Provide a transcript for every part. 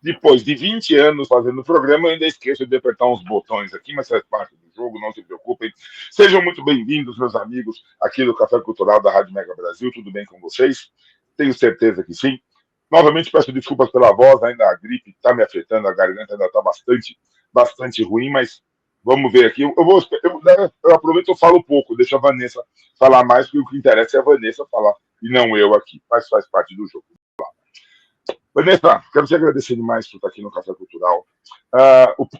Depois de 20 anos fazendo o programa, eu ainda esqueço de apertar uns botões aqui, mas faz parte do jogo, não se preocupem. Sejam muito bem-vindos, meus amigos, aqui do Café Cultural da Rádio Mega Brasil. Tudo bem com vocês? Tenho certeza que sim. Novamente peço desculpas pela voz, ainda a gripe está me afetando, a garganta ainda está bastante ruim, mas vamos ver aqui. Eu aproveito e falo pouco, deixa a Vanessa falar mais, porque o que interessa é a Vanessa falar e não eu aqui, mas faz parte do jogo. Vanessa, quero te agradecer demais por estar aqui no Café Cultural.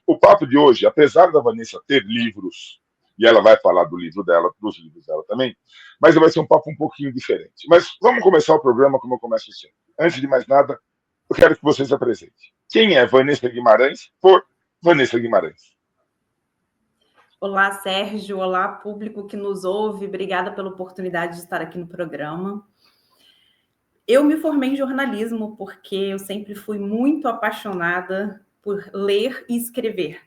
O papo de hoje, apesar da Vanessa ter livros, e ela vai falar do livro dela, dos livros dela também, mas vai ser um papo um pouquinho diferente. Mas vamos começar o programa como eu começo sempre. Antes de mais nada, eu quero que vocês se apresentem. Quem é Vanessa Guimarães por Vanessa Guimarães? Olá, Sérgio. Olá, público que nos ouve. Obrigada pela oportunidade de estar aqui no programa. Eu me formei em jornalismo porque eu sempre fui muito apaixonada por ler e escrever.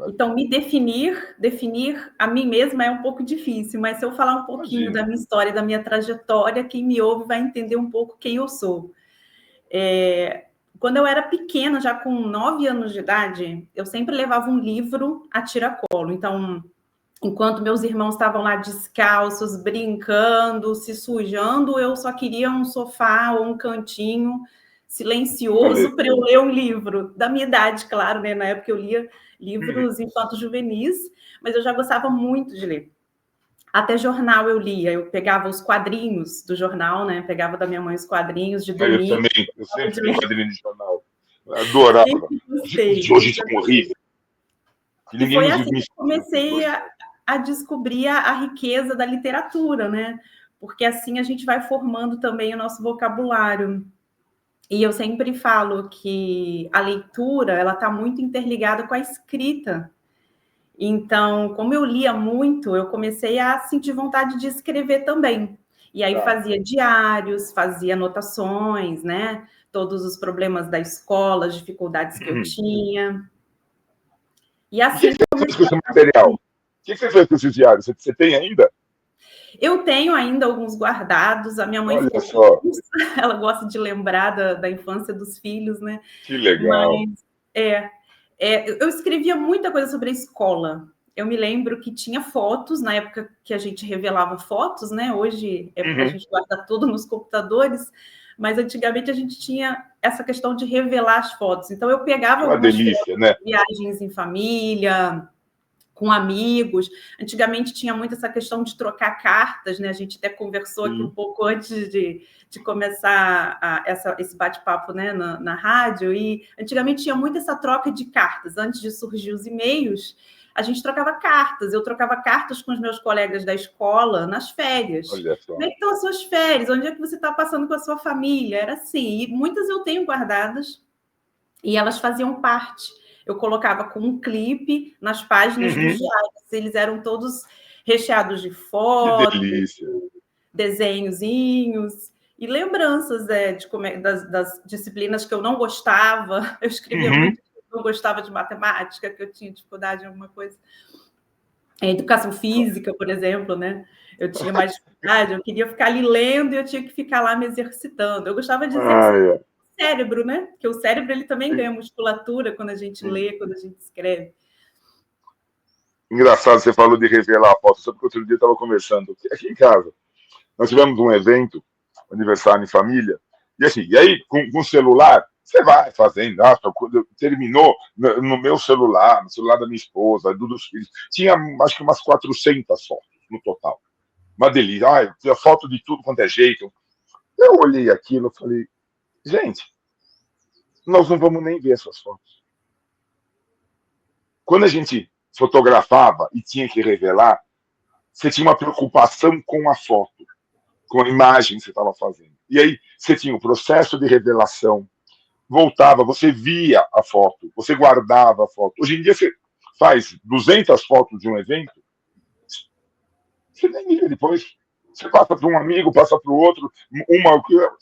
Então, me definir a mim mesma é um pouco difícil, mas se eu falar um pouquinho da minha história, da minha trajetória, quem me ouve vai entender um pouco quem eu sou. Quando eu era pequena, já com 9 anos de idade, eu sempre levava um livro a tiracolo. Então, enquanto meus irmãos estavam lá descalços, brincando, se sujando, eu só queria um sofá ou um cantinho silencioso para eu ler um livro. Da minha idade, claro, né? Na época eu lia livros infanto-juvenis, mas eu já gostava muito de ler. Até jornal eu lia, eu pegava os quadrinhos do jornal, né? Pegava da minha mãe os quadrinhos de domingo. Eu sempre li quadrinho de jornal. Adorava. Hoje são horríveis. E foi assim que eu comecei a descobrir a riqueza da literatura, né? Porque assim a gente vai formando também o nosso vocabulário. E eu sempre falo que a leitura, ela está muito interligada com a escrita. Então, como eu lia muito, eu comecei a sentir vontade de escrever também. E aí fazia diários, fazia anotações, né? Todos os problemas da escola, as dificuldades que eu tinha. E assim que você fez com esse material? O que você fez com esses diários? Você tem ainda? Eu tenho ainda alguns guardados. A minha mãe ficou feliz. Ela gosta de lembrar da infância dos filhos, né? Que legal. Mas, eu escrevia muita coisa sobre a escola. Eu me lembro que tinha fotos, na época que a gente revelava fotos, né? Hoje a gente guarda tudo nos computadores, mas antigamente a gente tinha essa questão de revelar as fotos. Então eu pegava algumas fotos, né? De viagens em família, com amigos. Antigamente tinha muito essa questão de trocar cartas, né? A gente até conversou aqui um pouco antes de começar esse bate-papo, né, na rádio, e antigamente tinha muito essa troca de cartas. Antes de surgir os e-mails, a gente trocava cartas. Eu trocava cartas com os meus colegas da escola nas férias. Olha só. Como é que estão as suas férias? Onde é que você está passando com a sua família? Era assim. E muitas eu tenho guardadas e elas faziam parte. Eu colocava com um clipe nas páginas dos diários. Eles eram todos recheados de fotos, desenhozinhos e lembranças das disciplinas que eu não gostava. Eu escrevia muito, eu não gostava de matemática, que eu tinha dificuldade em alguma coisa. Educação física, por exemplo, né? Eu tinha mais dificuldade, eu queria ficar ali lendo e eu tinha que ficar lá me exercitando. Eu gostava de exercitar cérebro, né? Porque o cérebro ele também ganha musculatura quando a gente lê, quando a gente escreve. Engraçado, você falou de revelar a foto, só porque outro dia eu estava conversando aqui em casa. Nós tivemos um evento, aniversário em família, e aí com o celular, você vai fazendo, terminou no meu celular, no celular da minha esposa, dos filhos, tinha acho que umas 400 fotos no total. Uma delícia, tinha foto de tudo quanto é jeito. Eu olhei aquilo e falei, gente, nós não vamos nem ver essas fotos. Quando a gente fotografava e tinha que revelar, você tinha uma preocupação com a foto, com a imagem que você estava fazendo. E aí você tinha o processo de revelação, voltava, você via a foto, você guardava a foto. Hoje em dia você faz 200 fotos de um evento, você nem via depois. Você passa para um amigo, passa para o outro,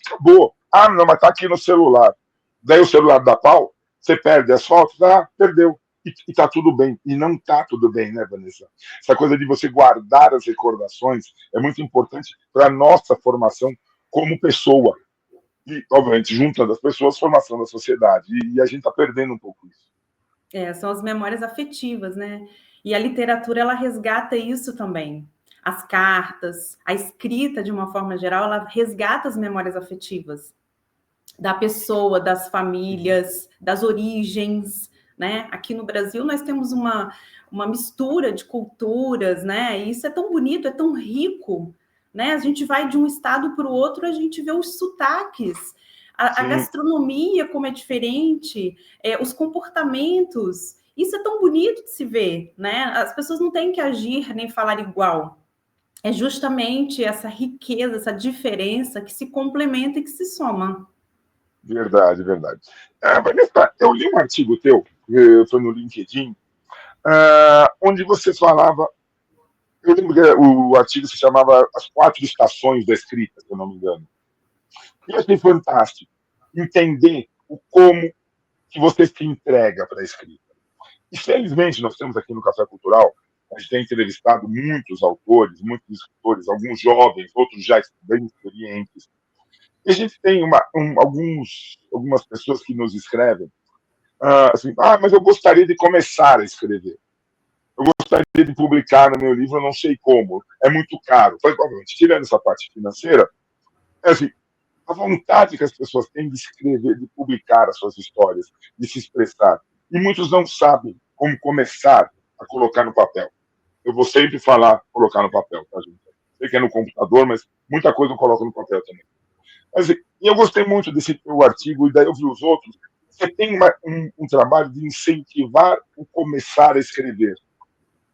acabou. Não, mas está aqui no celular. Daí o celular dá pau, você perde as fotos, perdeu. E está tudo bem. E não está tudo bem, né, Vanessa? Essa coisa de você guardar as recordações é muito importante para a nossa formação como pessoa. e, obviamente, juntando as pessoas, formação da sociedade. E a gente está perdendo um pouco isso. São as memórias afetivas, né? E a literatura, ela resgata isso também. As cartas, a escrita, de uma forma geral, ela resgata as memórias afetivas da pessoa, das famílias, das origens, né? Aqui no Brasil, nós temos uma mistura de culturas, né? E isso é tão bonito, é tão rico, né? A gente vai de um estado para o outro, a gente vê os sotaques, a gastronomia como é diferente, os comportamentos. Isso é tão bonito de se ver, né? As pessoas não têm que agir nem falar igual. É justamente essa riqueza, essa diferença que se complementa e que se soma. Verdade, verdade. Vanessa, eu li um artigo teu, foi no LinkedIn, onde você falava. Eu lembro que o artigo se chamava As 4 Estações da Escrita, se eu não me engano. E eu achei fantástico entender o como que você se entrega para a escrita. E, felizmente, nós temos aqui no Café Cultural, a gente tem entrevistado muitos autores, muitos escritores, alguns jovens, outros já bem experientes. E a gente tem algumas pessoas que nos escrevem assim, mas eu gostaria de começar a escrever. Eu gostaria de publicar no meu livro, eu não sei como. É muito caro. Provavelmente, tirando essa parte financeira, assim, a vontade que as pessoas têm de escrever, de publicar as suas histórias, de se expressar. E muitos não sabem como começar a colocar no papel. Eu vou sempre falar colocar no papel, tá, gente? Sei que é no computador, mas muita coisa eu coloco no papel também. Mas, e eu gostei muito desse teu artigo, e daí eu vi os outros. Você tem um trabalho de incentivar o começar a escrever.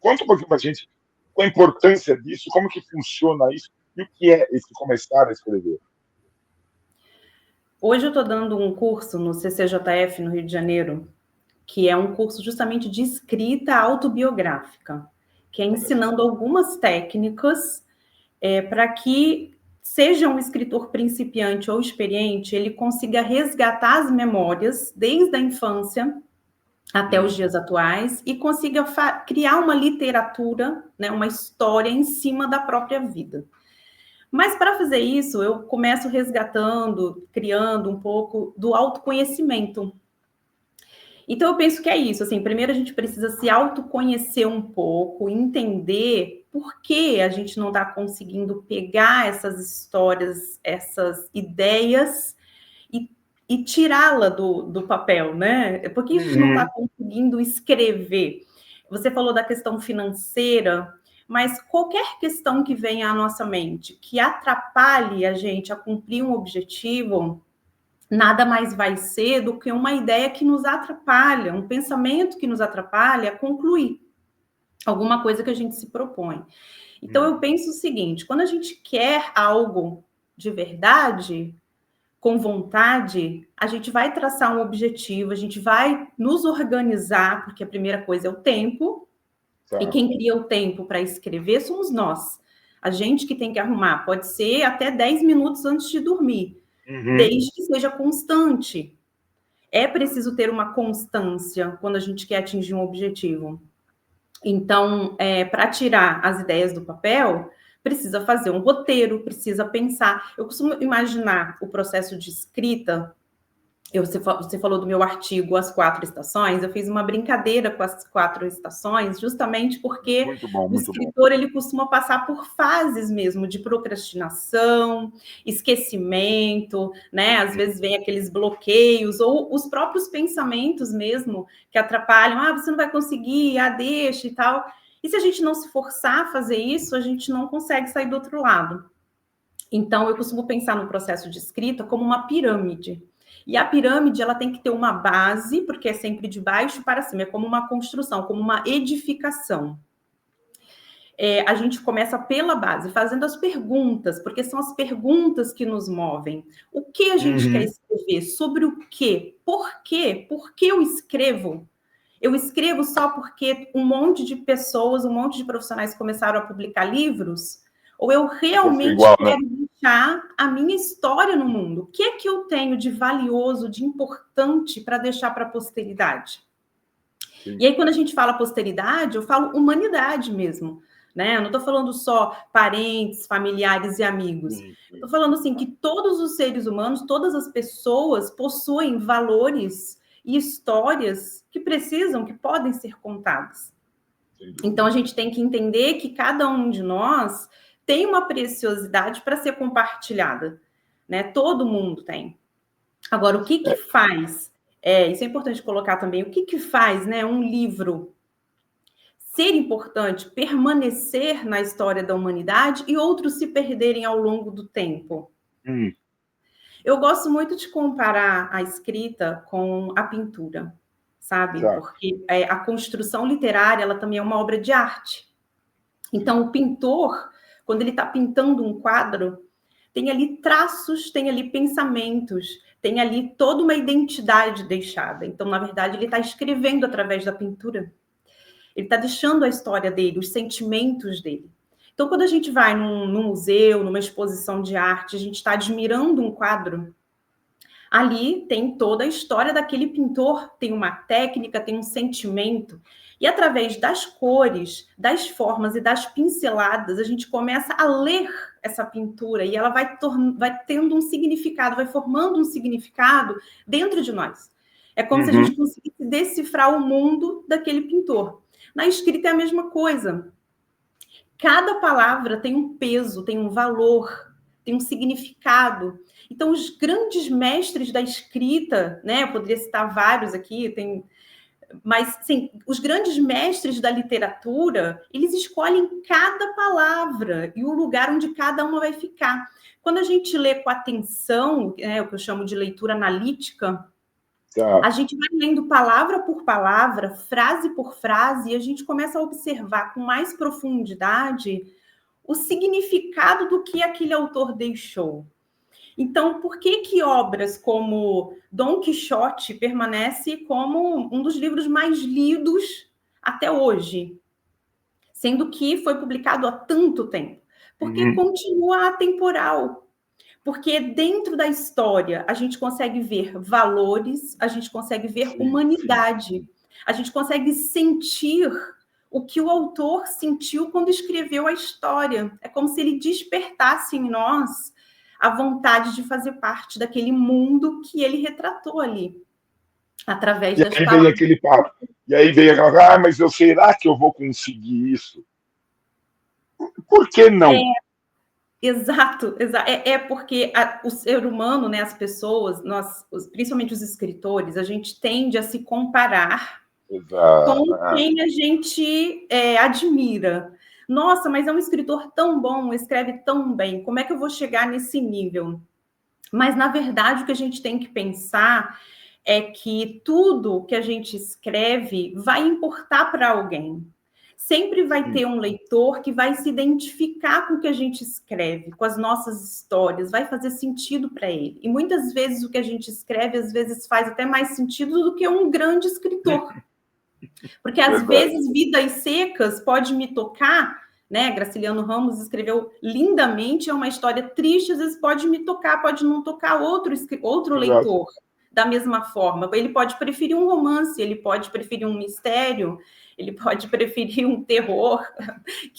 Conta um pouquinho para a gente qual a importância disso, como que funciona isso, e o que é esse começar a escrever. Hoje eu estou dando um curso no CCJF, no Rio de Janeiro, que é um curso justamente de escrita autobiográfica, que é ensinando algumas técnicas para que, seja um escritor principiante ou experiente, ele consiga resgatar as memórias desde a infância até os dias atuais e consiga criar uma literatura, né, uma história em cima da própria vida. Mas para fazer isso, eu começo resgatando, criando um pouco do autoconhecimento. Então eu penso que é isso, assim, primeiro a gente precisa se autoconhecer um pouco, entender por que a gente não está conseguindo pegar essas histórias, essas ideias e tirá-la do papel, né? Por que a gente não está conseguindo escrever? Você falou da questão financeira, mas qualquer questão que venha à nossa mente, que atrapalhe a gente a cumprir um objetivo, nada mais vai ser do que uma ideia que nos atrapalha, um pensamento que nos atrapalha a concluir alguma coisa que a gente se propõe. Então, eu penso o seguinte, quando a gente quer algo de verdade, com vontade, a gente vai traçar um objetivo, a gente vai nos organizar, porque a primeira coisa é o tempo, e quem cria o tempo para escrever somos nós. A gente que tem que arrumar, pode ser até 10 minutos antes de dormir, desde que seja constante. É preciso ter uma constância quando a gente quer atingir um objetivo. Então, para tirar as ideias do papel, precisa fazer um roteiro, precisa pensar. Eu costumo imaginar o processo de escrita. Você falou do meu artigo As 4 Estações, eu fiz uma brincadeira com as 4 estações, justamente porque o escritor ele costuma passar por fases mesmo de procrastinação, esquecimento, né? Às vezes vem aqueles bloqueios, ou os próprios pensamentos mesmo que atrapalham, você não vai conseguir, deixa e tal. E se a gente não se forçar a fazer isso, a gente não consegue sair do outro lado. Então, eu costumo pensar no processo de escrita como uma pirâmide. E a pirâmide, ela tem que ter uma base, porque é sempre de baixo para cima, é como uma construção, como uma edificação. A gente começa pela base, fazendo as perguntas, porque são as perguntas que nos movem. O que a gente quer escrever? Sobre o quê? Por quê? Por que eu escrevo? Eu escrevo só porque um monte de pessoas, um monte de profissionais começaram a publicar livros? Ou eu realmente quero deixar a minha história no mundo? O que é que eu tenho de valioso, de importante para deixar para a posteridade? Sim. E aí, quando a gente fala posteridade, eu falo humanidade mesmo. né? Eu não estou falando só parentes, familiares e amigos. Estou falando assim que todos os seres humanos, todas as pessoas possuem valores e histórias que precisam, que podem ser contadas. Então a gente tem que entender que cada um de nós tem uma preciosidade para ser compartilhada, né? Todo mundo tem. Agora, o que faz? Isso é importante colocar também. O que faz, né, um livro ser importante, permanecer na história da humanidade e outros se perderem ao longo do tempo? Eu gosto muito de comparar a escrita com a pintura, sabe? Tá. Porque a construção literária, ela também é uma obra de arte. Então, o pintor, quando ele está pintando um quadro, tem ali traços, tem ali pensamentos, tem ali toda uma identidade deixada. Então, na verdade, ele está escrevendo através da pintura. Ele está deixando a história dele, os sentimentos dele. Então, quando a gente vai num museu, numa exposição de arte, a gente está admirando um quadro, ali tem toda a história daquele pintor, tem uma técnica, tem um sentimento. E através das cores, das formas e das pinceladas, a gente começa a ler essa pintura e ela vai tendo um significado, vai formando um significado dentro de nós. É como se a gente conseguisse decifrar o mundo daquele pintor. Na escrita é a mesma coisa. Cada palavra tem um peso, tem um valor, tem um significado. Então, os grandes mestres da escrita, né? Eu poderia citar vários aqui, mas sim, os grandes mestres da literatura, eles escolhem cada palavra e o lugar onde cada uma vai ficar. Quando a gente lê com atenção, o que eu chamo de leitura analítica, a gente vai lendo palavra por palavra, frase por frase, e a gente começa a observar com mais profundidade o significado do que aquele autor deixou. Então, por que obras como Dom Quixote permanece como um dos livros mais lidos até hoje, sendo que foi publicado há tanto tempo? Porque continua atemporal. Porque dentro da história a gente consegue ver valores, a gente consegue ver humanidade, a gente consegue sentir o que o autor sentiu quando escreveu a história. É como se ele despertasse em nós a vontade de fazer parte daquele mundo que ele retratou ali, através das palavras. Vem aquele papo. E aí vem aquela, mas será que eu vou conseguir isso? Por que não? Exato. Porque o ser humano, né, as pessoas, nós, principalmente os escritores, a gente tende a se comparar com quem a gente admira. Nossa, mas é um escritor tão bom, escreve tão bem, como é que eu vou chegar nesse nível? Mas, na verdade, o que a gente tem que pensar é que tudo que a gente escreve vai importar para alguém. Sempre vai ter um leitor que vai se identificar com o que a gente escreve, com as nossas histórias, vai fazer sentido para ele. E muitas vezes o que a gente escreve, às vezes, faz até mais sentido do que um grande escritor. Porque, às vezes, Vidas Secas pode me tocar, né? Graciliano Ramos escreveu lindamente, é uma história triste, às vezes pode me tocar, pode não tocar outro leitor da mesma forma. Ele pode preferir um romance, ele pode preferir um mistério, ele pode preferir um terror.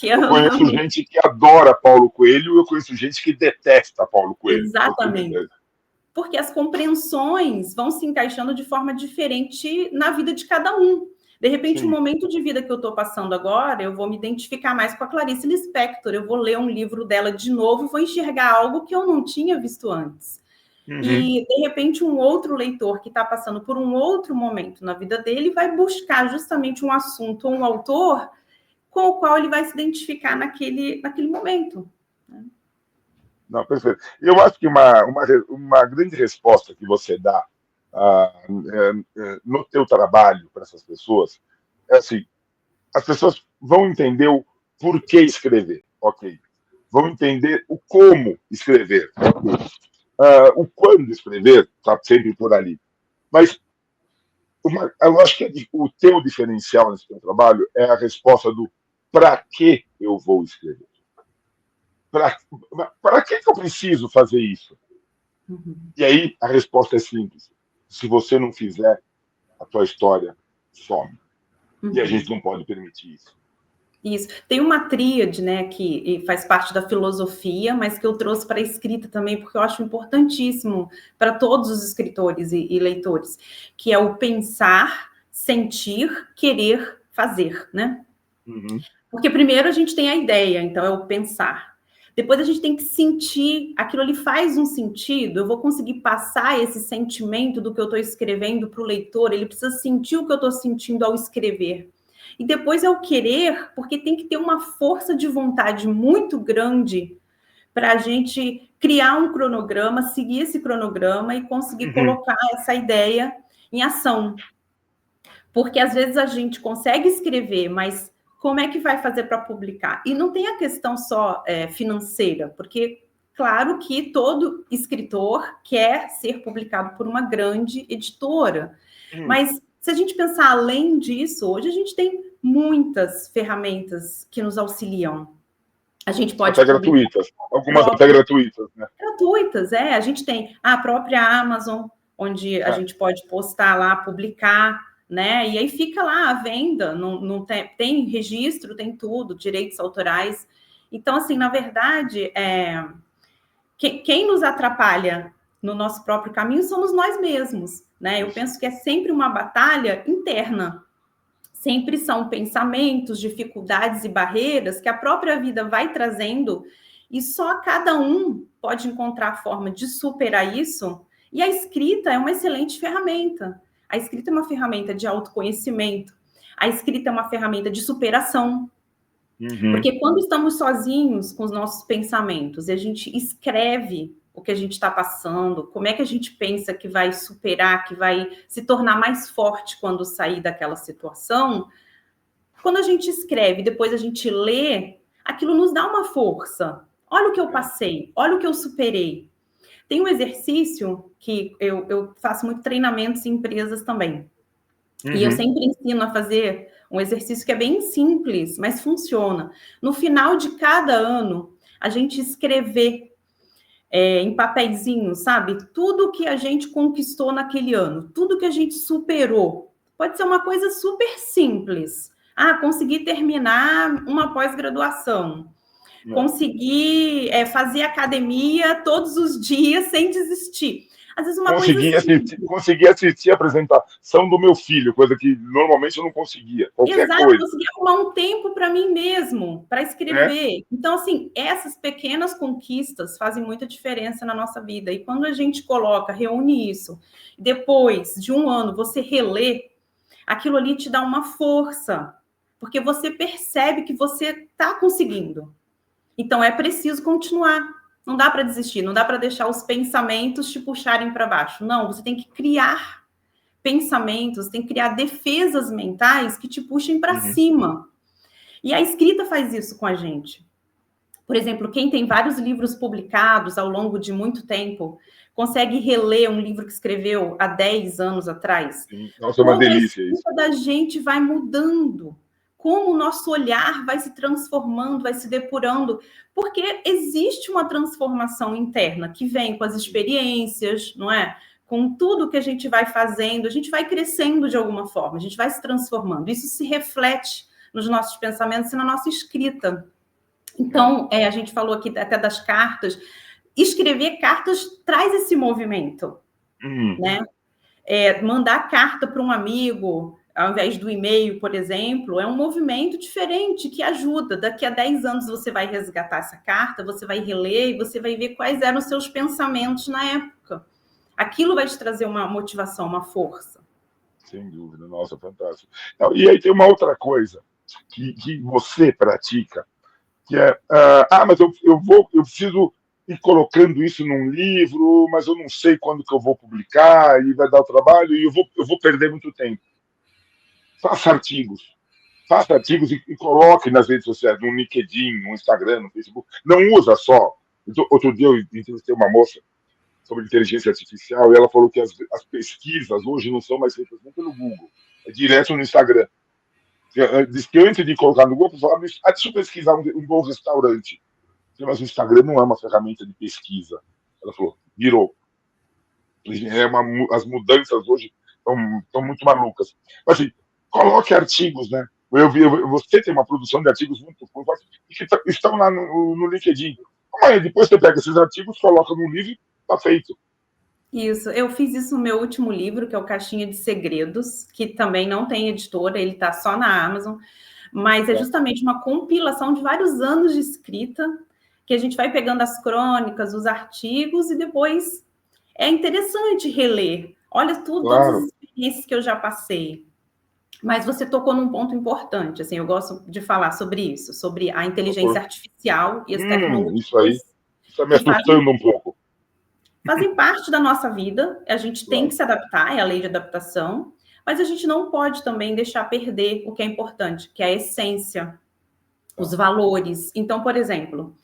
Eu conheço gente que adora Paulo Coelho, eu conheço gente que detesta Paulo Coelho. Exatamente. Porque as compreensões vão se encaixando de forma diferente na vida de cada um. De repente, o momento de vida que eu estou passando agora, eu vou me identificar mais com a Clarice Lispector, eu vou ler um livro dela de novo e vou enxergar algo que eu não tinha visto antes. E, de repente, um outro leitor que está passando por um outro momento na vida dele vai buscar justamente um assunto ou um autor com o qual ele vai se identificar naquele momento. Não, perfeito. Eu acho que uma grande resposta que você dá no teu trabalho para essas pessoas é assim, as pessoas vão entender o porquê escrever, ok? Vão entender o como escrever, ok? O quando escrever está sempre por ali. Mas eu acho que o teu diferencial nesse teu trabalho é a resposta do para que eu vou escrever. Para que eu preciso fazer isso? E aí a resposta é simples. Se você não fizer, a tua história some. E a gente não pode permitir isso. Isso. Tem uma tríade, né, que faz parte da filosofia, mas que eu trouxe para a escrita também, porque eu acho importantíssimo para todos os escritores e leitores, que é o pensar, sentir, querer, fazer, né? Uhum. Porque primeiro a gente tem a ideia, então é o pensar. Depois a gente tem que sentir, aquilo ali faz um sentido, eu vou conseguir passar esse sentimento do que eu estou escrevendo para o leitor, ele precisa sentir o que eu estou sentindo ao escrever. E depois é o querer, porque tem que ter uma força de vontade muito grande para a gente criar um cronograma, seguir esse cronograma e conseguir colocar essa ideia em ação. Porque às vezes a gente consegue escrever, mas como é que vai fazer para publicar? E não tem a questão só financeira, porque claro que todo escritor quer ser publicado por uma grande editora, mas se a gente pensar além disso, hoje a gente tem muitas ferramentas que nos auxiliam. A gente pode até gratuitas, algumas até gratuitas, né? Gratuitas, a gente tem a própria Amazon, onde a gente pode postar lá, publicar, né? E aí fica lá a venda, não tem registro, tem tudo, direitos autorais. Então, assim, na verdade, quem nos atrapalha no nosso próprio caminho somos nós mesmos, né? Eu penso que é sempre uma batalha interna. Sempre são pensamentos, dificuldades e barreiras que a própria vida vai trazendo e só cada um pode encontrar a forma de superar isso. E a escrita é uma excelente ferramenta. A escrita é uma ferramenta de autoconhecimento. A escrita é uma ferramenta de superação. Porque quando estamos sozinhos com os nossos pensamentos e a gente escreve o que a gente está passando, como é que a gente pensa que vai superar, que vai se tornar mais forte quando sair daquela situação, quando a gente escreve, depois a gente lê, aquilo nos dá uma força. Olha o que eu passei, olha o que eu superei. Tem um exercício que eu faço muito treinamentos em empresas também. E eu sempre ensino a fazer um exercício que é bem simples, mas funciona. No final de cada ano, a gente escrever em papeizinho, sabe? Tudo que a gente conquistou naquele ano, tudo que a gente superou. Pode ser uma coisa super simples. Consegui terminar uma pós-graduação. Consegui fazer academia todos os dias sem desistir. Às vezes uma coisa assim. Consegui assistir a apresentação do meu filho, coisa que normalmente eu não conseguia. Qualquer coisa. Consegui arrumar um tempo para mim mesmo, para escrever. Então, assim, essas pequenas conquistas fazem muita diferença na nossa vida. E quando a gente coloca, reúne isso, depois de um ano você relê, aquilo ali te dá uma força, porque você percebe que você está conseguindo. Então, é preciso continuar. Não dá para desistir, não dá para deixar os pensamentos te puxarem para baixo. Não, você tem que criar pensamentos, tem que criar defesas mentais que te puxem para cima. E a escrita faz isso com a gente. Por exemplo, quem tem vários livros publicados ao longo de muito tempo, consegue reler um livro que escreveu há 10 anos atrás. Nossa, é uma delícia isso. A escrita da gente vai mudando. Como o nosso olhar vai se transformando, vai se depurando, porque existe uma transformação interna que vem com as experiências, não é? Com tudo que a gente vai fazendo, a gente vai crescendo de alguma forma, a gente vai se transformando. Isso se reflete nos nossos pensamentos e na nossa escrita. Então, a gente falou aqui até das cartas. Escrever cartas traz esse movimento, né? Mandar carta para um amigo, ao invés do e-mail, por exemplo, é um movimento diferente que ajuda. Daqui a 10 anos você vai resgatar essa carta, você vai reler e você vai ver quais eram os seus pensamentos na época. Aquilo vai te trazer uma motivação, uma força. Sem dúvida, nossa, fantástico. E aí tem uma outra coisa que você pratica, que é, mas eu preciso ir colocando isso num livro, mas eu não sei quando que eu vou publicar, e vai dar o trabalho, e eu vou perder muito tempo. Faça artigos e coloque nas redes sociais, no LinkedIn, no Instagram, no Facebook. Não usa só. Outro dia eu entrevistei uma moça sobre inteligência artificial e ela falou que as pesquisas hoje não são mais feitas nem pelo Google, é direto no Instagram. Diz que antes de colocar no Google, falava, deixa eu pesquisar um bom restaurante. Mas o Instagram não é uma ferramenta de pesquisa. Ela falou, virou. As mudanças hoje estão muito malucas. Mas assim, coloque artigos, né? Você tem uma produção de artigos muito forte que estão lá no LinkedIn. Amanhã, depois você pega esses artigos, coloca no livro e está feito. Isso, eu fiz isso no meu último livro, que é o Caixinha de Segredos, que também não tem editora, ele está só na Amazon, mas é justamente uma compilação de vários anos de escrita, que a gente vai pegando as crônicas, os artigos, e depois é interessante reler. Olha tudo, todas as experiências que eu já passei. Mas você tocou num ponto importante, assim, eu gosto de falar sobre isso, sobre a inteligência artificial e as tecnologias. Isso aí, está me assustando um pouco. Fazem parte da nossa vida, a gente tem que se adaptar, é a lei de adaptação, mas a gente não pode também deixar perder o que é importante, que é a essência, os valores. Então, por exemplo,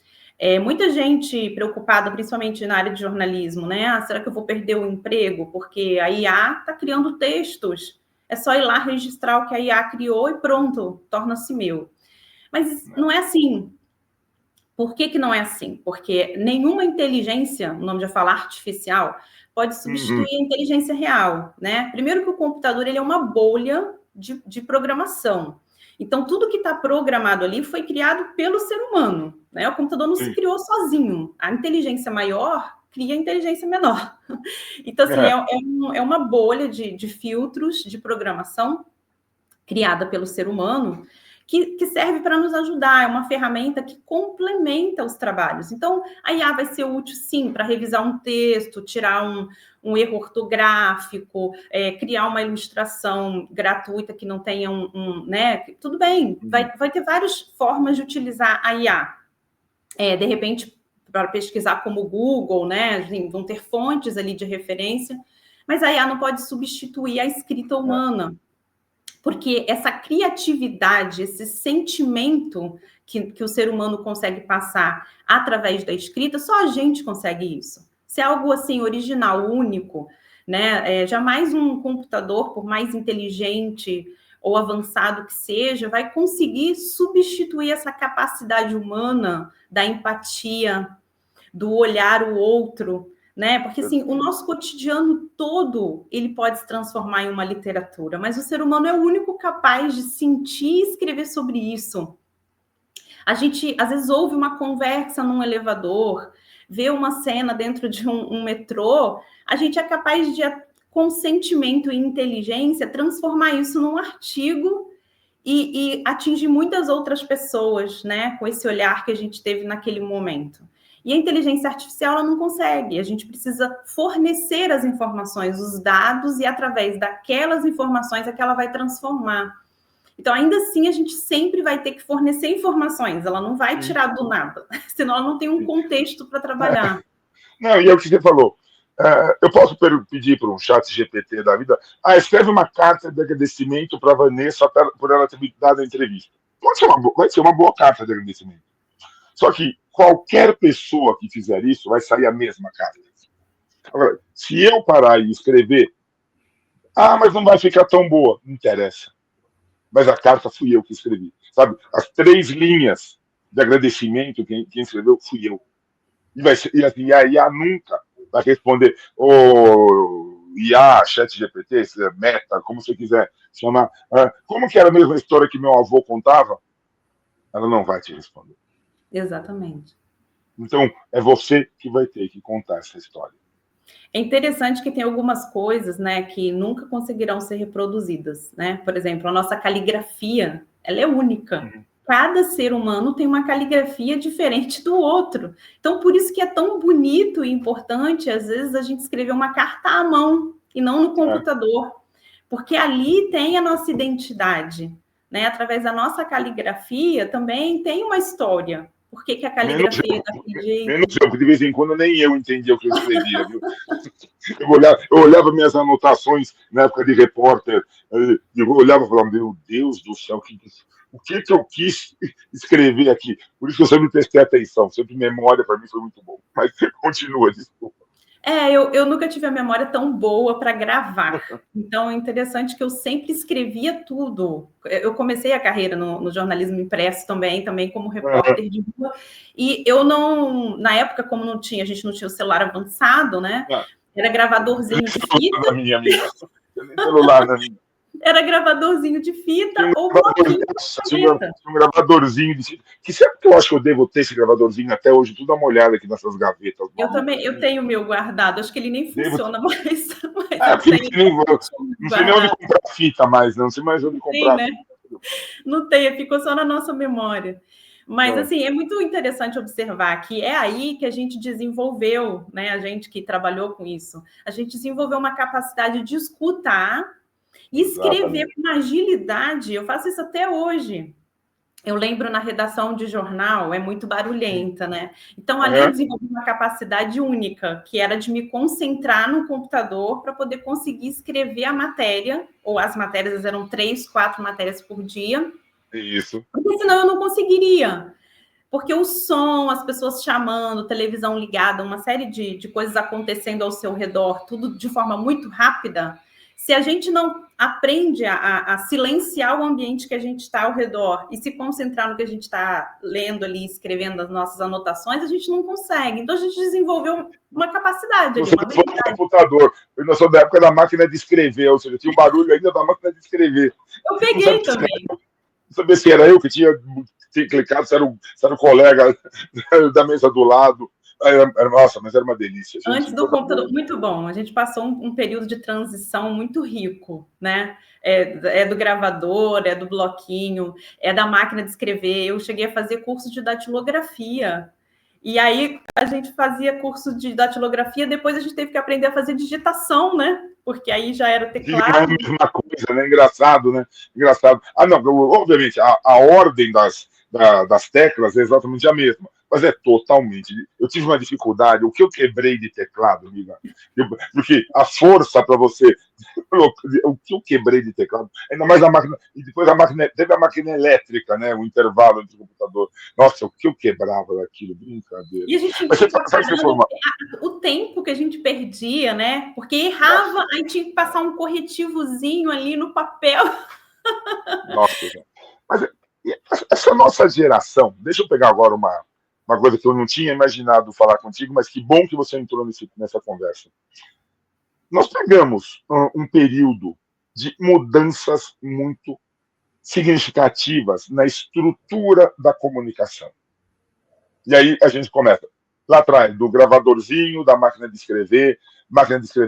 muita gente preocupada, principalmente na área de jornalismo, né? Ah, será que eu vou perder o emprego? Porque a IA está criando textos, é só ir lá registrar o que a IA criou e pronto, torna-se meu. Mas não é assim. Por que não é assim? Porque nenhuma inteligência, o nome já fala artificial, pode substituir a inteligência real, né? Primeiro que o computador ele é uma bolha de programação. Então, tudo que está programado ali foi criado pelo ser humano, né? O computador não se criou sozinho. A inteligência maior cria a inteligência menor. Então, assim, é uma bolha de filtros de programação criada pelo ser humano que serve para nos ajudar, é uma ferramenta que complementa os trabalhos. Então, a IA vai ser útil, sim, para revisar um texto, tirar um erro ortográfico, criar uma ilustração gratuita que não tenha né? Tudo bem, vai ter várias formas de utilizar a IA. De repente, para pesquisar como o Google, né? Vão ter fontes ali de referência, mas a IA não pode substituir a escrita humana. Porque essa criatividade, esse sentimento que o ser humano consegue passar através da escrita, só a gente consegue isso. Se é algo assim, original, único, né? Jamais um computador, por mais inteligente ou avançado que seja, vai conseguir substituir essa capacidade humana da empatia, do olhar o outro, né? Porque assim, o nosso cotidiano todo, ele pode se transformar em uma literatura, mas o ser humano é o único capaz de sentir e escrever sobre isso. A gente, às vezes, ouve uma conversa num elevador, vê uma cena dentro de um metrô, a gente é capaz de, com sentimento e inteligência, transformar isso num artigo e atingir muitas outras pessoas, né? Com esse olhar que a gente teve naquele momento. E a inteligência artificial ela não consegue, a gente precisa fornecer as informações, os dados, e através daquelas informações é que ela vai transformar. Então, ainda assim, a gente sempre vai ter que fornecer informações, ela não vai tirar do nada, senão ela não tem um contexto para trabalhar. Não, e é o que você falou. Eu posso pedir para um chat GPT da vida, escreve uma carta de agradecimento para a Vanessa por ela ter me dado a entrevista. Vai ser uma boa carta de agradecimento. Só que qualquer pessoa que fizer isso vai sair a mesma carta. Agora, se eu parar e escrever, mas não vai ficar tão boa, não interessa. Mas a carta fui eu que escrevi. Sabe? As 3 linhas de agradecimento, quem escreveu fui eu. E a IA nunca vai responder IA, chat GPT, Meta, como você quiser chamar. Como que era a mesma história que meu avô contava? Ela não vai te responder. Exatamente. Então, é você que vai ter que contar essa história. É interessante que tem algumas coisas, né, que nunca conseguirão ser reproduzidas, né? Por exemplo, a nossa caligrafia, ela é única. Cada ser humano tem uma caligrafia diferente do outro. Então, por isso que é tão bonito e importante, às vezes, a gente escrever uma carta à mão e não no computador. Porque ali tem a nossa identidade, né? Através da nossa caligrafia também tem uma história. Por que a caligrafia é daquele jeito? Menos eu, porque de vez em quando nem eu entendia o que eu escrevia, viu? Eu olhava minhas anotações na época de repórter, eu olhava e falava, meu Deus do céu, o que eu quis escrever aqui? Por isso que eu sempre prestei atenção, sempre memória para mim foi muito bom. Mas continua, desculpa. Eu nunca tive a memória tão boa para gravar. Então, é interessante que eu sempre escrevia tudo. Eu comecei a carreira no jornalismo impresso também como repórter de rua. E eu não... Na época, como a gente não tinha o celular avançado, né? Era gravadorzinho de fita. Minha amiga. Nem celular na minha. Era gravadorzinho de fita Tinha um ou bloquinho um gravadorzinho de fita. Que sempre que eu acho que eu devo ter esse gravadorzinho até hoje, tudo dá uma olhada aqui nessas gavetas. Eu também, eu tenho o meu guardado, acho que ele nem Devo... funciona mais, mas É, eu porque tenho não sei nem onde guardado. comprar fita mais, não sei mais onde comprar. Né? Não tem, ficou só na nossa memória. Mas, assim, é muito interessante observar que é aí que a gente desenvolveu, né? A gente que trabalhou com isso, a gente desenvolveu uma capacidade de escutar e escrever com uma agilidade. Eu faço isso até hoje. Eu lembro na redação de jornal, é muito barulhenta, né? Então, ali eu desenvolvi uma capacidade única, que era de me concentrar no computador para poder conseguir escrever a matéria, ou as matérias eram 3, 4 matérias por dia. Isso. Porque senão eu não conseguiria. Porque o som, as pessoas chamando, televisão ligada, uma série de coisas acontecendo ao seu redor, tudo de forma muito rápida. Se a gente não aprende a silenciar o ambiente que a gente está ao redor e se concentrar no que a gente está lendo ali, escrevendo as nossas anotações, a gente não consegue. Então, a gente desenvolveu uma capacidade ali, uma habilidade. Computador. Eu sou da época da máquina de escrever, ou seja, tinha um barulho ainda da máquina de escrever. Eu peguei também. Não sabia se era eu que tinha clicado, se era o colega da mesa do lado. Nossa, mas era uma delícia. Gente. Antes do computador, muito bom. A gente passou um período de transição muito rico, né? É do gravador, é do bloquinho, é da máquina de escrever. Eu cheguei a fazer curso de datilografia. E aí a gente fazia curso de datilografia, depois a gente teve que aprender a fazer digitação, né? Porque aí já era teclado. É a mesma coisa, né? Engraçado, né? Engraçado. Ah, não, obviamente, a ordem das teclas é exatamente a mesma, mas é totalmente. Eu tive uma dificuldade, o que eu quebrei de teclado, amiga, porque a força para você. O que eu quebrei de teclado, ainda mais a máquina. E depois teve a máquina elétrica, né? O intervalo entre o computador. Nossa, o que eu quebrava daquilo, brincadeira. E a gente mas você sabe que o tempo que a gente perdia, né? Porque errava, aí tinha que passar um corretivozinho ali no papel. Nossa, gente. Mas essa nossa geração, deixa eu pegar agora uma coisa que eu não tinha imaginado falar contigo, mas que bom que você entrou nessa conversa. Nós pegamos um período de mudanças muito significativas na estrutura da comunicação. E aí a gente começa lá atrás, do gravadorzinho, da máquina de escrever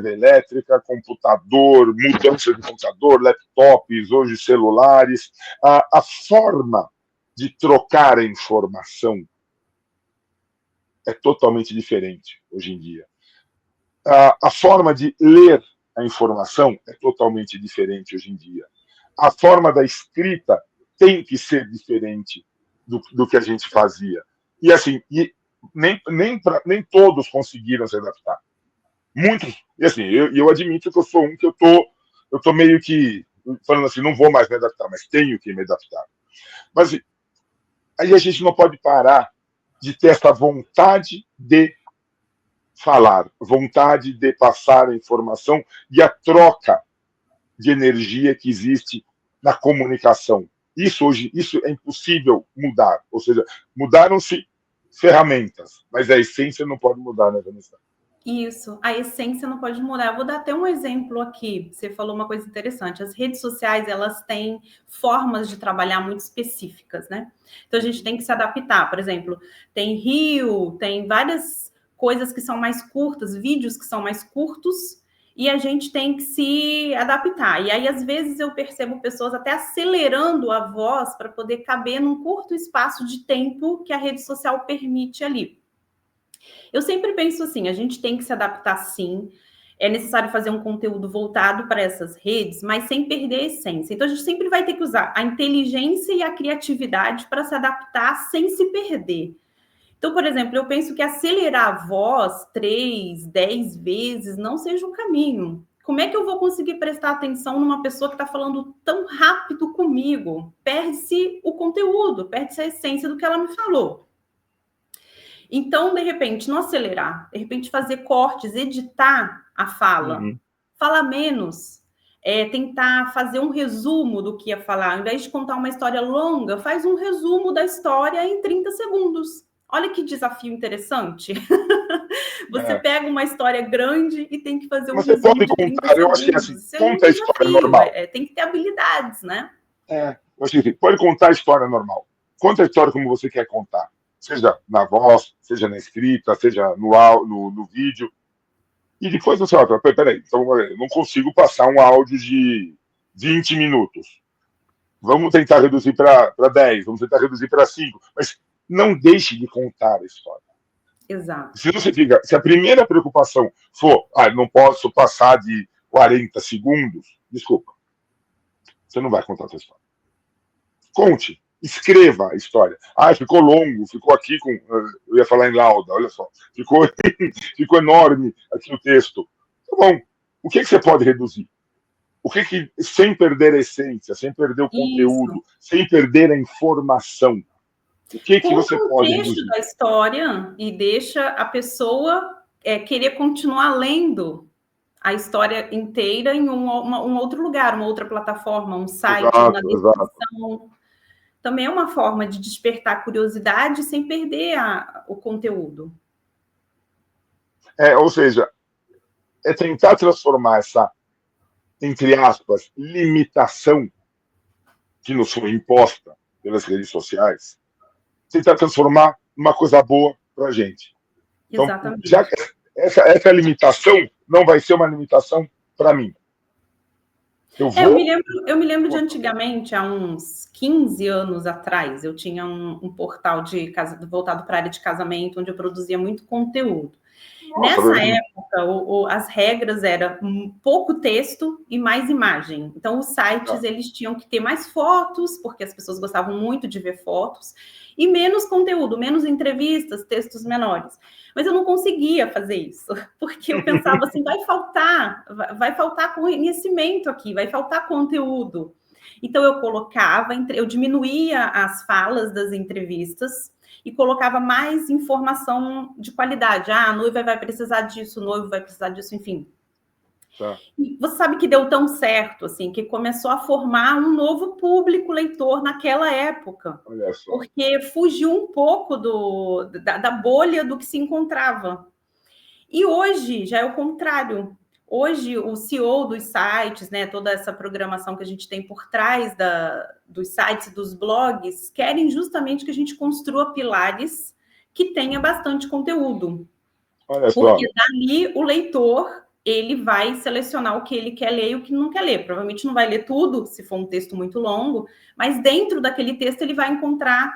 elétrica, computador, mudança de computador, laptops, hoje celulares. A forma de trocar a informação é totalmente diferente hoje em dia. A forma de ler a informação é totalmente diferente hoje em dia. A forma da escrita tem que ser diferente do que a gente fazia. E assim, nem todos conseguiram se adaptar. Muitos, e assim, eu admito que eu sou um que eu tô meio que falando assim, não vou mais me adaptar, mas tenho que me adaptar. Mas aí a gente não pode parar de ter essa vontade de falar, vontade de passar a informação e a troca de energia que existe na comunicação. Isso é impossível mudar. Ou seja, mudaram-se ferramentas, mas a essência não pode mudar, né, Vanessa? Isso, a essência não pode mudar. Eu vou dar até um exemplo aqui. Você falou uma coisa interessante. As redes sociais, elas têm formas de trabalhar muito específicas, né? Então, a gente tem que se adaptar. Por exemplo, tem Reel, tem várias coisas que são mais curtas, vídeos que são mais curtos, e a gente tem que se adaptar. E aí, às vezes, eu percebo pessoas até acelerando a voz para poder caber num curto espaço de tempo que a rede social permite ali. Eu sempre penso assim, a gente tem que se adaptar sim, é necessário fazer um conteúdo voltado para essas redes, mas sem perder a essência. Então, a gente sempre vai ter que usar a inteligência e a criatividade para se adaptar sem se perder. Então, por exemplo, eu penso que acelerar a voz 3, 10 vezes não seja o caminho. Como é que eu vou conseguir prestar atenção numa pessoa que está falando tão rápido comigo? Perde-se o conteúdo, perde-se a essência do que ela me falou. Então, de repente, não acelerar, de repente fazer cortes, editar a fala, falar menos, tentar fazer um resumo do que ia falar. Ao invés de contar uma história longa, faz um resumo da história em 30 segundos. Olha que desafio interessante. Você pega uma história grande e tem que fazer um Você resumo pode de 30 contar, eu acho que é segundos. assim, Isso é um conta a história desafio, normal. tem que ter habilidades, né? Eu acho que assim, pode contar a história normal. Conta a história como você quer contar. Seja na voz, seja na escrita, seja no vídeo. E depois você fala, peraí, então eu não consigo passar um áudio de 20 minutos. Vamos tentar reduzir para 10, vamos tentar reduzir para 5. Mas não deixe de contar a história. Exato. Se a primeira preocupação for, não posso passar de 40 segundos, desculpa, você não vai contar a sua história. Conte, escreva a história. Ficou longo, ficou aqui com. Eu ia falar em lauda, olha só. Ficou enorme aqui o texto. Tá bom. O que você pode reduzir? Sem perder a essência, sem perder o conteúdo, Isso. sem perder a informação. O que você pode trecho reduzir? Da história e deixa a pessoa querer continuar lendo a história inteira em um outro lugar, uma outra plataforma, um site, ou na descrição. Exato. Também é uma forma de despertar curiosidade sem perder o conteúdo. Ou seja, é tentar transformar essa, entre aspas, limitação que nos foi imposta pelas redes sociais, tentar transformar numa coisa boa para a gente. Então, Exatamente. já que essa limitação não vai ser uma limitação para mim. Eu me lembro de antigamente, há uns 15 anos atrás, eu tinha um portal voltado para a área de casamento, onde eu produzia muito conteúdo. Nessa época, as regras eram pouco texto e mais imagem. Então, os sites eles tinham que ter mais fotos, porque as pessoas gostavam muito de ver fotos, e menos conteúdo, menos entrevistas, textos menores. Mas eu não conseguia fazer isso, porque eu pensava assim, vai faltar conhecimento aqui, vai faltar conteúdo. Então, eu diminuía as falas das entrevistas e colocava mais informação de qualidade. A noiva vai precisar disso, o noivo vai precisar disso, enfim. E você sabe que deu tão certo, assim, que começou a formar um novo público leitor naquela época. Olha só. Porque fugiu um pouco da bolha do que se encontrava. E hoje já é o contrário. Hoje, o CEO dos sites, né, toda essa programação que a gente tem por trás dos sites e dos blogs, querem justamente que a gente construa pilares que tenha bastante conteúdo. Olha só. Porque dali o leitor ele vai selecionar o que ele quer ler e o que não quer ler. Provavelmente não vai ler tudo, se for um texto muito longo, mas dentro daquele texto ele vai encontrar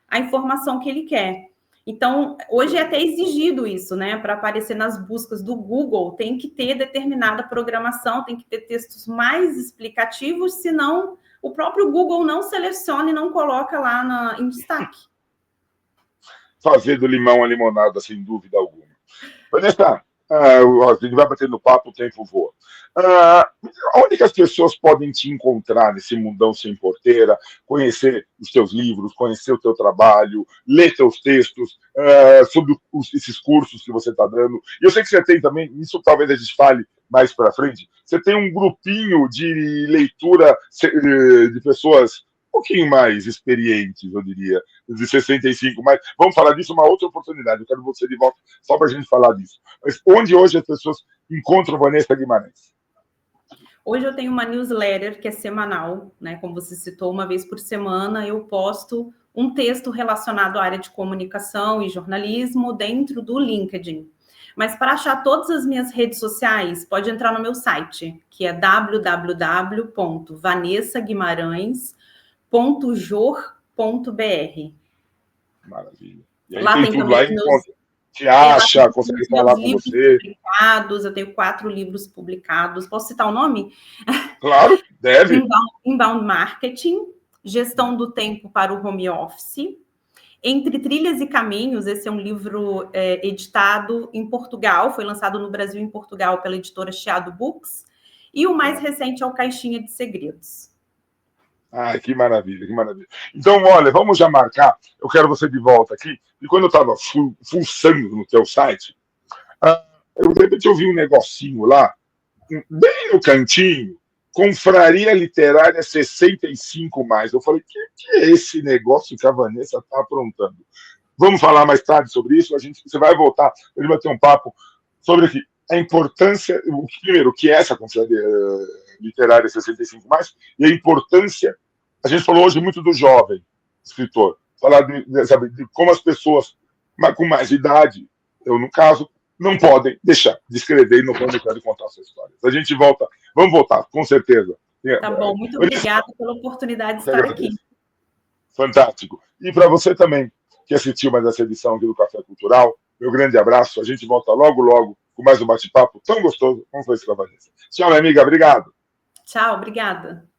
a informação que ele quer. Então, hoje é até exigido isso, né? Para aparecer nas buscas do Google, tem que ter determinada programação, tem que ter textos mais explicativos, senão o próprio Google não seleciona e não coloca lá em destaque. Fazer do limão a limonada, sem dúvida alguma. Vanessa, a gente vai batendo papo, o tempo voa. Onde que as pessoas podem te encontrar nesse mundão sem porteira, conhecer os teus livros, conhecer o teu trabalho, ler teus textos, sobre esses cursos que você está dando? E eu sei que você tem também, isso talvez a gente fale mais para frente, você tem um grupinho de leitura de pessoas um pouquinho mais experientes, eu diria, de 65, mas vamos falar disso uma outra oportunidade, eu quero você de volta só para a gente falar disso. Mas onde hoje as pessoas encontram Vanessa Guimarães? Hoje eu tenho uma newsletter que é semanal, né? Como você citou, uma vez por semana eu posto um texto relacionado à área de comunicação e jornalismo dentro do LinkedIn. Mas para achar todas as minhas redes sociais, pode entrar no meu site, que é www.vanessaguimarães.jor.br. Maravilha. E aí lá tem tudo também lá, te acha, consegue falar com você. Eu tenho 4 livros publicados. Posso citar o nome? Claro, deve. Inbound Marketing, Gestão do Tempo para o Home Office. Entre Trilhas e Caminhos, esse é um livro editado em Portugal, foi lançado no Brasil e em Portugal pela editora Chiado Books. E o mais recente é o Caixinha de Segredos. Que maravilha, que maravilha. Então, olha, vamos já marcar. Eu quero você de volta aqui. E quando eu estava fuçando no teu site, eu de repente ouvi um negocinho lá, bem no cantinho, Confraria Literária 65+. Eu falei, que é esse negócio que a Vanessa está aprontando? Vamos falar mais tarde sobre isso. Você vai voltar, a gente vai ter um papo sobre a importância, primeiro, o que é essa conferência literária 65+, e a importância, a gente falou hoje muito do jovem escritor, falar de como as pessoas com mais idade, eu no caso, não podem deixar de escrever e não podem deixar de contar suas histórias. A gente volta, vamos voltar, com certeza. Tá bom, muito obrigada pela oportunidade de estar aqui. Fantástico. E para você também, que assistiu mais essa edição aqui do Café Cultural, meu grande abraço. A gente volta logo, logo com mais um bate-papo tão gostoso como foi esse com a Vanessa. Tchau, minha amiga. Obrigado. Tchau, obrigada.